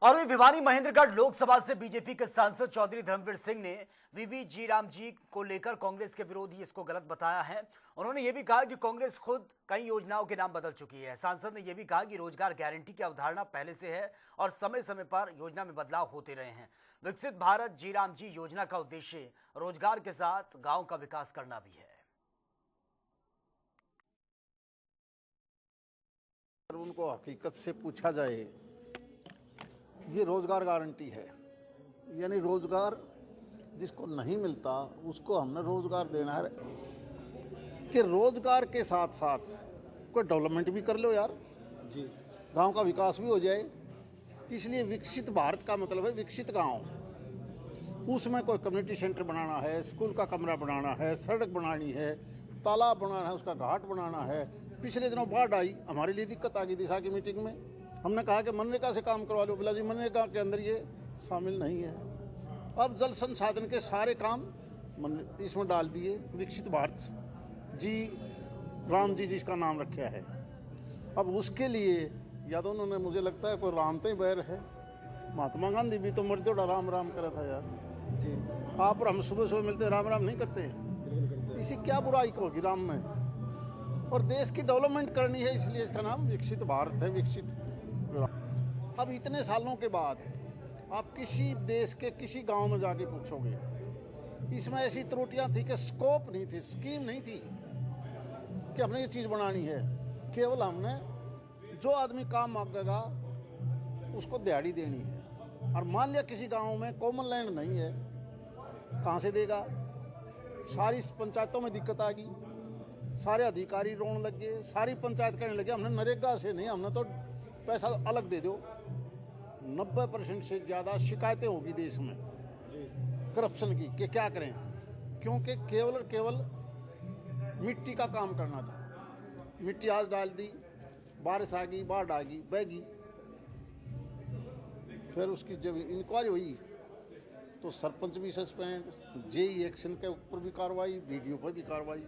और वहीं भिवानी महेंद्रगढ़ लोकसभा से बीजेपी के सांसद चौधरी धर्मवीर सिंह ने वीवी जी राम जी को लेकर कांग्रेस के विरोधी इसको गलत बताया है। उन्होंने ये भी कहा कि कांग्रेस खुद कई योजनाओं के नाम बदल चुकी है। सांसद ने यह भी कहा कि रोजगार गारंटी की अवधारणा पहले से है और समय समय पर योजना में बदलाव होते रहे हैं। विकसित भारत जी राम जी योजना का उद्देश्य रोजगार के साथ गाँव का विकास करना भी है। उनको हकीकत से पूछा जाए, ये रोजगार गारंटी है, यानी रोजगार जिसको नहीं मिलता उसको हमने रोजगार देना है कि रोजगार के साथ साथ कोई डेवलपमेंट भी कर लो यार जी, गांव का विकास भी हो जाए। इसलिए विकसित भारत का मतलब है विकसित गांव। उसमें कोई कम्युनिटी सेंटर बनाना है, स्कूल का कमरा बनाना है, सड़क बनानी है, तालाब बनाना है, उसका घाट बनाना है। पिछले दिनों बाढ़ आई, हमारे लिए दिक्कत आ गई दिशा की मीटिंग में। हमने कहा कि मनरेगा से काम करवा लो, बोला जी मनरेगा के अंदर ये शामिल नहीं है। अब जल संसाधन के सारे काम इसमें डाल दिए। विकसित भारत जी राम जी जिसका नाम रखा है। अब उसके लिए या तो उन्होंने, मुझे लगता है कोई राम तो ही बैर है। महात्मा गांधी भी तो मरते राम राम करा था यार जी। आप और हम सुबह सुबह मिलते राम राम नहीं करते, इसी क्या बुराई होगी राम में। और देश की डेवलपमेंट करनी है, इसलिए इसका नाम विकसित भारत है। विकसित अब इतने सालों के बाद आप किसी देश के किसी गांव में जाके पूछोगे, इसमें ऐसी त्रुटियां थी कि स्कोप नहीं थी, स्कीम नहीं थी कि हमने ये चीज़ बनानी है। केवल हमने जो आदमी काम मांगेगा उसको दिहाड़ी देनी है। और मान लिया किसी गांव में कॉमन लैंड नहीं है, कहाँ से देगा। सारी पंचायतों में दिक्कत आ गई, सारे अधिकारी रोने लग गए, सारी पंचायत कहने लगे हमने नरेगा से नहीं, हमने तो पैसा अलग दे दो। 90% से ज़्यादा शिकायतें होगी देश में करप्शन की कि क्या करें, क्योंकि केवल और केवल मिट्टी का काम करना था। मिट्टी आज डाल दी, बारिश आ गई, बाढ़ आ गई, बह गई। फिर उसकी जब इंक्वायरी हुई तो सरपंच भी सस्पेंड, जेई एक्शन के ऊपर भी कार्रवाई, बीडीओ पर भी कार्रवाई।